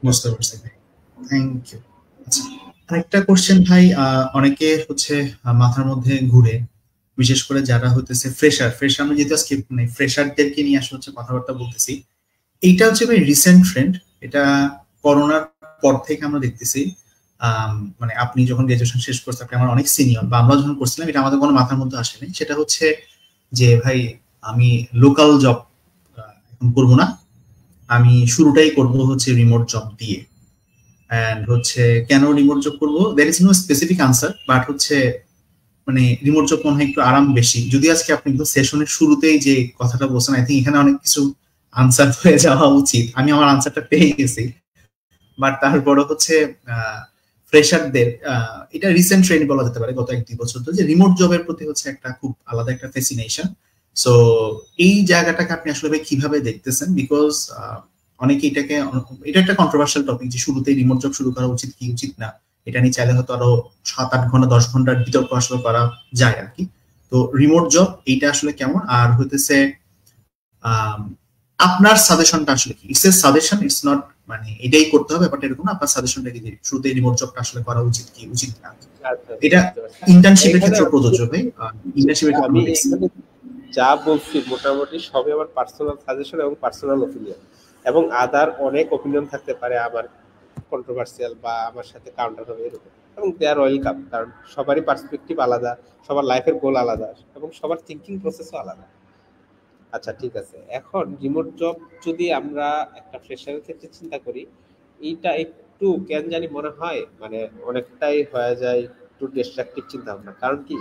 বুঝতে পারছি ভাই, থ্যাংক ইউ। আচ্ছা, আরেকটা কোশ্চেন ভাই, অনেকে হচ্ছে মাথার মধ্যে ঘুরে, বিশেষ করে যারা হতেছে ফ্রেশার আমরা যেহেতু আজকে ফ্রেশারদেরকে নিয়ে আসলে হচ্ছে কথাবার্তা বলতেছি। এইটা হচ্ছে ভাই রিসেন্ট ট্রেন্ড, এটা করোনার পর থেকে আমরা দেখতেছি। মানে আপনি যখন গ্রাজুয়েশন শেষ করছেন, আপনি আমার অনেক সিনিয়র, বা আমরা যখন করছিলাম, এটা আমাদের কোনো মাথার মধ্যে আসেনি। সেটা হচ্ছে যে ভাই আমি লোকাল জব এখন করবো না, আমি শুরুটাই করব হচ্ছে রিমোট জব দিয়ে। এন্ড হচ্ছে কেন রিমোট জব করবো, there is no specific answer, but হচ্ছে মানে রিমোট জব মনে হয় একটু আরাম বেশি। যদি আজকে আপনি কিন্তু সেশনের শুরুতেই যে কথাটা বলছেন, আই থিঙ্ক এখানে অনেক কিছু আনসার হয়ে যাওয়া উচিত। আমি আমার আনসারটা পেয়ে গেছি, বাট তারপরে হচ্ছে ফ্রেশারদের এটা রিসেন্ট ট্রেন্ড বলা যেতে পারে, গত 1-2 বছর ধরে, যে রিমোট জবের প্রতি হচ্ছে একটা খুব আলাদা একটা ফ্যাসিনেশন। সো এই জায়গাটাকে আপনি আসলে কিভাবে দেখতেছেন? বিকজ অনেকে এটা একটা কন্ট্রোভার্সিয়াল টপিক, যে শুরুতেই রিমোট জব শুরু করা উচিত কি উচিত না। এটা নিয়ে চাইলে হয়তো আরো 7-8 ঘন্টা 10 ঘন্টার বিতর্ক আসলে করা যায় আর কি। তো রিমোট জব এইটা আসলে কেমন, আর হইতেছে আপনার সাজেশনটা আসলে কি? It's a suggestion, it's not মানে এটাই করতে হবে, বাট এরকম আপনার সাজেশনটা কি, শুরুতেই রিমোট জবটা আসলে করা উচিত কি উচিত না? এটা ইন্টার্নশিপের ক্ষেত্রে প্রযোজ্য ভাই, ইন্টার্নশিপের ক্ষেত্রে আমি এখানে যা বলছি মোটামুটি সবই আমার পার্সোনাল সাজেশন এবং পার্সোনাল ওপিনিয়ন, এবং আদার অনেক ওপিনিয়ন থাকতে পারে আমার কন্ট্রোভার্সিয়াল বা আমার সাথে কাউন্টার হবে এরকম, এবং দে আর ওয়েলকাম, কারণ সবারই পার্সপেক্টিভ আলাদা, সবার লাইফের গোল আলাদা, এবং সবার থিঙ্কিং প্রসেসও আলাদা। আচ্ছা ঠিক আছে, এখন রিমোট জব যদি আমরা একটা ফ্রেশারের ক্ষেত্রে চিন্তা করি, এইটা একটু কেন জানি মনে হয় মানে অনেকটাই হয়ে যায় একটু ডিস্ট্রাকটিভ চিন্তা ভাবনা। কারণ কি,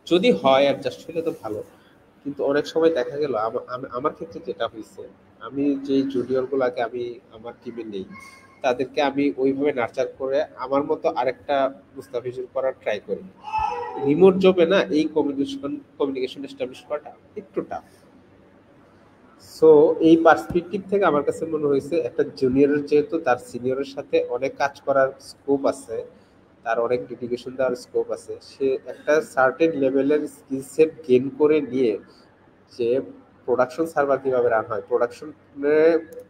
যদি হয় অ্যাডজাস্ট হলে তো ভালো, কিন্তু অনেক সময় দেখা গেল আমার ক্ষেত্রে যেটা হয়েছে, আমি যে জুনিয়র গুলাকে আমি আমার টিমে নেই, তাদেরকে আমি ওইভাবে নার্চার করে আমার মতো আরেকটা মুস্তাফিজুর করার ট্রাই করি। রিমোট জবে না এই কমিউনিকেশন এস্টাবলিশ করাটা একটু টাফ। সো এই পার্সপেক্টিভ থেকে আমার কাছে মনে হয়েছে একটা জুনিয়রের যেহেতু তার সিনিয়রের সাথে অনেক কাজ করার স্কোপ আছে, তার অনেক ডেডিকেশন দেওয়ার স্কোপ আছে, সে একটা সার্টেন লেভেলের স্কিল সেট গেইন করে নিয়ে যে প্রোডাকশন সার্ভার কিভাবে রান হয়,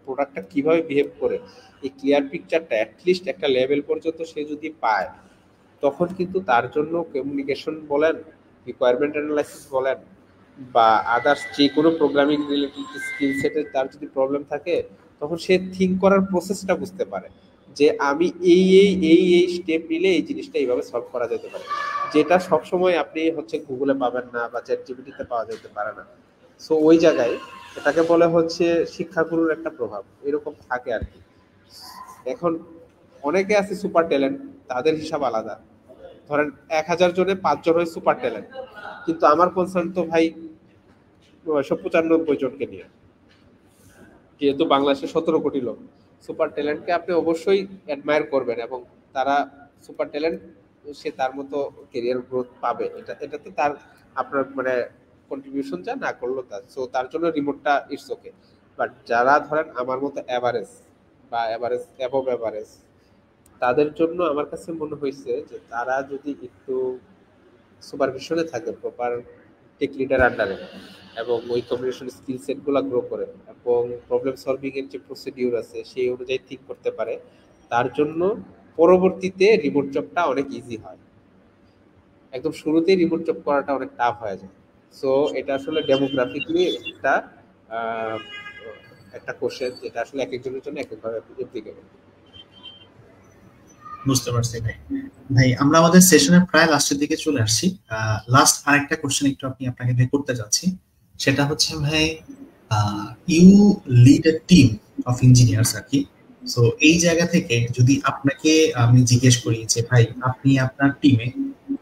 প্রোডাক্টটা কিভাবে বিহেভ করে, এই ক্লিয়ার পিকচারটা অ্যাটলিস্ট একটা লেভেল পর্যন্ত সে যদি পায়, তখন কিন্তু তার জন্য কমিউনিকেশন বলেন, রিকোয়ারমেন্ট অ্যানালাইসিস বলেন, বা আদার্স যে কোনো প্রোগ্রামিং রিলেটেড স্কিল সেটের তার যদি প্রবলেম থাকে, তখন সে থিঙ্ক করার প্রসেসটা বুঝতে পারে যে আমি এই স্টেপ নিলে এই জিনিসটা এইভাবে সলভ করা যেতে পারে, যেটা সবসময় আপনি হচ্ছে গুগলে পাবেন না বা চ্যাট জিপিটিতে পাওয়া যেতে পারে না। সো ওই জায়গায় এটাকে বলে হচ্ছে শিক্ষাগুরুর একটা প্রভাব, এরকম থাকে আর কি। এখন অনেকে আছে সুপার ট্যালেন্ট, তাদের হিসাব আলাদা। ধরেন 1000 জনে 5 জন হয় সুপার ট্যালেন্ট, কিন্তু আমার কনসার্ন তো ভাই 995 জনকে নিয়ে। যেহেতু বাংলাদেশে 17 কোটি লোক, সুপার ট্যালেন্টকে আপনি অবশ্যই অ্যাডমায়ার করবেন, এবং তারা সুপার ট্যালেন্ট, সে তার মতো ক্যারিয়ার গ্রোথ পাবে, এটাতে তার আপনার মানে কন্ট্রিবিউশন যা না করলো তার, সো তার জন্য রিমোটটা ইটস ওকে। বাট যারা ধরেন আমার মতো অ্যাভারেজ বা অ্যাভারেজ অ্যাবভ অ্যাভারেজ, তাদের জন্য আমার কাছে মনে হয়েছে যে তারা যদি একটু সুপারভিশনে থাকে প্রপার টেক লিডার আন্ডারে, এবং ওই কমিউনিকেশন স্কিল সেটগুলো গ্রো করে, এবং প্রবলেম সলভিং এর যে প্রসিডিউর আছে সেই অনুযায়ী ঠিক করতে পারে, তার জন্য পরবর্তীতে রিমোট জবটা অনেক ইজি হয়। একদম শুরুতেই রিমোট জব করাটা অনেক টাফ হয়ে যায়। সো এটা আসলে ডেমোগ্রাফিকলি আহ, একটা কোশ্চেন, যেটা আসলে এক একজনের জন্য এক একভাবে অ্যাপ্লিকেবল। বুঝতে পারছি ভাই। ভাই আমরা আমাদের সেশনের প্রায় লাস্টের দিকে চলে আসছি। লাস্ট আরেকটা কোশ্চেন একটু আপনাকে ভাই করতে যাচ্ছি, সেটা হচ্ছে ভাই, you lead a team of engineers আর কি। সো এই জায়গা থেকে যদি আপনাকে আমি জিজ্ঞেস করি যে ভাই আপনি আপনার টিমে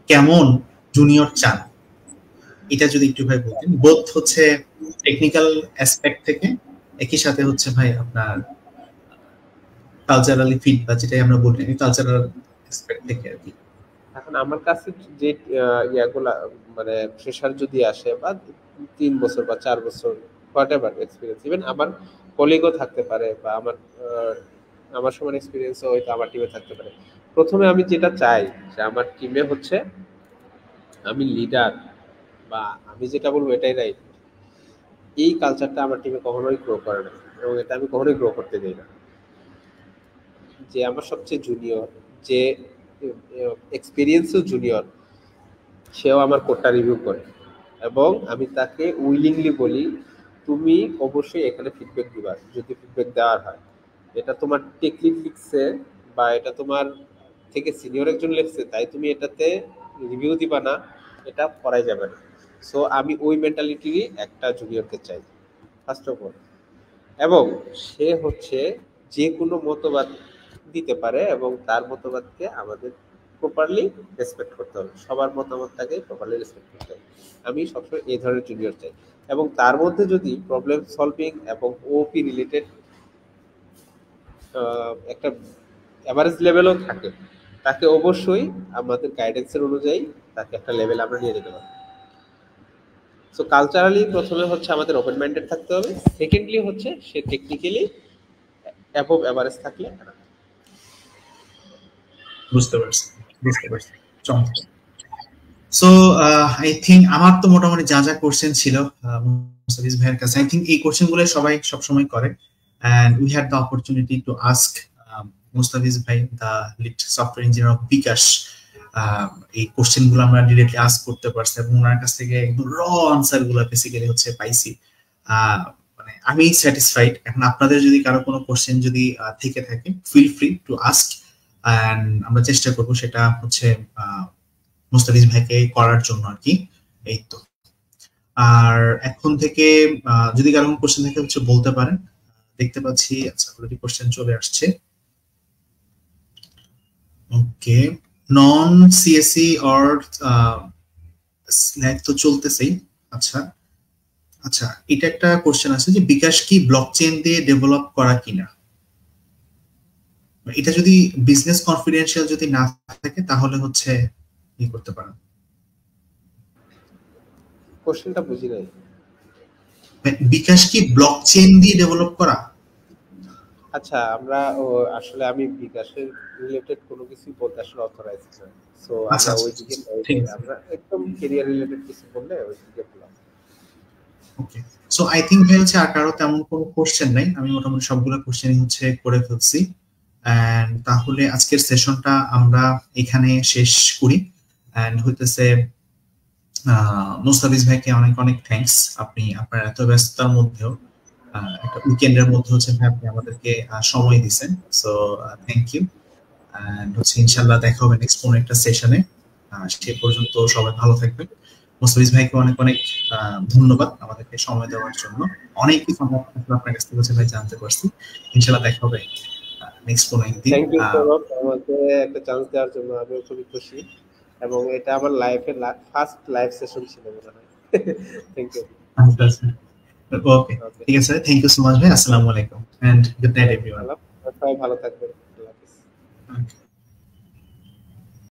কেমন জুনিয়র চান, এটা যদি একটু ভাই বলতেন, বোথ হচ্ছে টেকনিক্যাল অ্যাসপেক্ট থেকে, একই সাথে হচ্ছে ভাই আপনার কালচারালি ফিট বা যেটাই আমরা বলি কালচারাল অ্যাসপেক্ট থেকে আর কি। এখন আমার কাছে যে ইয়াগুলা মানে ফ্রেশার যদি আসে বা 3 বছর বা 4 বছর হোয়াট এভার এক্সপিরিয়েন্স, ইভেন আমার কলিগও থাকতে পারে বা আমার সমান এক্সপিরিয়েন্সও হয়তো আমার টিমে থাকতে পারে, প্রথমে আমি যেটা চাই যে আমার টিমে হচ্ছে আমি লিডার বা আমি যেটা বলবো এটাই রাইট, এই কালচারটা আমার টিমে কখনোই গ্রো করে না, এবং এটা আমি কখনোই গ্রো করতে দিই না। যে আমার সবচেয়ে জুনিয়র, যে এক্সপিরিয়েন্সও জুনিয়র, সেও আমার কোডটা রিভিউ করে, এবং আমি তাকে উইলিংলি বলি তুমি অবশ্যই এখানে ফিডব্যাক দিবা যদি ফিডব্যাক দেওয়ার হয়। এটা তোমার টেক লিড লিখছে বা এটা তোমার থেকে সিনিয়র একজন লিখছে তাই তুমি এটাতে রিভিউ দিবা না, এটা করাই যাবে না। সো আমি ওই মেন্টালিটিরই একটা জুনিয়রকে চাই ফার্স্ট অফ অল, এবং সে হচ্ছে যে কোনো মতবাদ দিতে পারে, এবং তার মতবাদকে আমাদের প্রপারলি রেসপেক্ট করতে হবে, সবার মতামতটাকে প্রপারলি রেসপেক্ট করতে হবে। আমি সবসময় এই ধরনের জুনিয়র চাই, এবং তার মধ্যে যদি প্রবলেম সলভিং এবং ওপি রিলেটেড একটা এভারেজ লেভেলও থাকে, তাকে অবশ্যই আমাদের গাইডেন্সের অনুযায়ী তাকে একটা লেভেল আমরা নিয়ে যেতে পারি। সো কালচারালি প্রথমে হচ্ছে আমাদের ওপেন মাইন্ডেড থাকতে হবে, সেকেন্ডলি হচ্ছে সে টেকনিক্যালি অ্যাবভ এভারেজ থাকলে। বুঝতে পারছি, বুঝতে পারছি, চমৎকার। সো আই থিঙ্ক আমার তো মোটামুটি যা যা কোশ্চেন ছিল মুস্তাফিজ ভাইয়ের কাছে, আই থিঙ্ক এই কোশ্চেন গুলো সবাই সবসময় করে, and we had the opportunity to ask Mustafiz ভাই, the lead software engineer of বিকাশ, এই কোশ্চেন গুলো আমরা ডিরেক্টলি আস্ক করতে পারছি, এবং ওনার কাছ থেকে একদম র আনসার গুলো বেসিক্যালি হচ্ছে পাইছি। মানে মানে আমি স্যাটিসফাইড। এখন আপনাদের যদি কারো কোনো কোশ্চেন যদি থেকে থাকে, feel free to ask, and আমরা চেষ্টা করব সেটা হচ্ছে মুস্তাফিজ ভাইকে করার জন্য আর কি। এই তো। আর এখন থেকে যদি কারো কোনো কোশ্চেন থাকে হচ্ছে বলতে পারেন। দেখতে পাচ্ছি আচ্ছা অলরেডি কোশ্চেন চলে আসছে। ওকে, নন সিএসসি অর স্ন্যাক তো চলতেছেই। আচ্ছা আচ্ছা, এটা একটা কোশ্চেন আছে যে বিকাশ কি ব্লকচেন দিয়ে ডেভেলপ করা কিনা। এটা যদি বিজনেস কনফিডেন্সিয়াল যদি না থাকে তাহলে হচ্ছে কি করতে পারেন। কোশ্চেনটা বুঝি নাই। বিকাশ কি ব্লকচেন দিয়ে ডেভেলপ করা? আচ্ছা, আমরা আসলে আমি বিকাশের রিলেটেড কোনো কিছু বলতে আসলে অথরাইজ না। সো আচ্ছা আমরা আচ্ছা ওই আচ্ছা, দিকে ঠিক আছে। আমরা একদম ক্যারিয়ার রিলেটেড কিছু বললে ওই দিকে বললাম। ওকে, সো আই থিংক ভাই হচ্ছে আর কারো তেমন কোনো কোশ্চেন নাই, আমি মোটামুটি সবগুলো কোশ্চেনই হচ্ছে করে ফেলছি। এন্ড তাহলে আজকের সেশনটা আমরা এখানে শেষ করি। এন্ড হইতেছে মুস্তাফিজ ভাইকে অনেক অনেক থ্যাঙ্কস, আপনি আপনার এত ব্যস্ততার মধ্যেও একটা উইকেন্ডের মধ্যে হচ্ছে ভাই আপনি আমাদেরকে সময় দিয়েছেন। So thank you. এন্ড হচ্ছে ইনশাআল্লাহ দেখা হবে নেক্সট কোন একটা সেশনে। সে পর্যন্ত সবাই ভালো থাকবেন। মুস্তাফিজ ভাইকে অনেক অনেক ধন্যবাদ আমাদেরকে সময় দেওয়ার জন্য। অনেক কিছু আমরা আপনার কাছ থেকে হচ্ছে ভাই জানতে পারছি। ইনশাআল্লাহ দেখা হবে নেক্সট কোন একদিন। থ্যাংক ইউ সো মাচ আমাকে একটা চান্স দেওয়ার জন্য, আমিও খুবই খুশি এবং এটা আমার লাইফের ফার্স্ট লাইভ সেশন ছিল মনে হয়। Thank you. আচ্ছা আচ্ছা, ওকে ওকে, ঠিক আছে, থ্যাংক ইউ সো মাচ ভাই। আসসালামু আলাইকুম এন্ড গুড নাইট এভরিওয়ান। সবাই ভালো থাকবেন। আল্লাহ হাফেজ।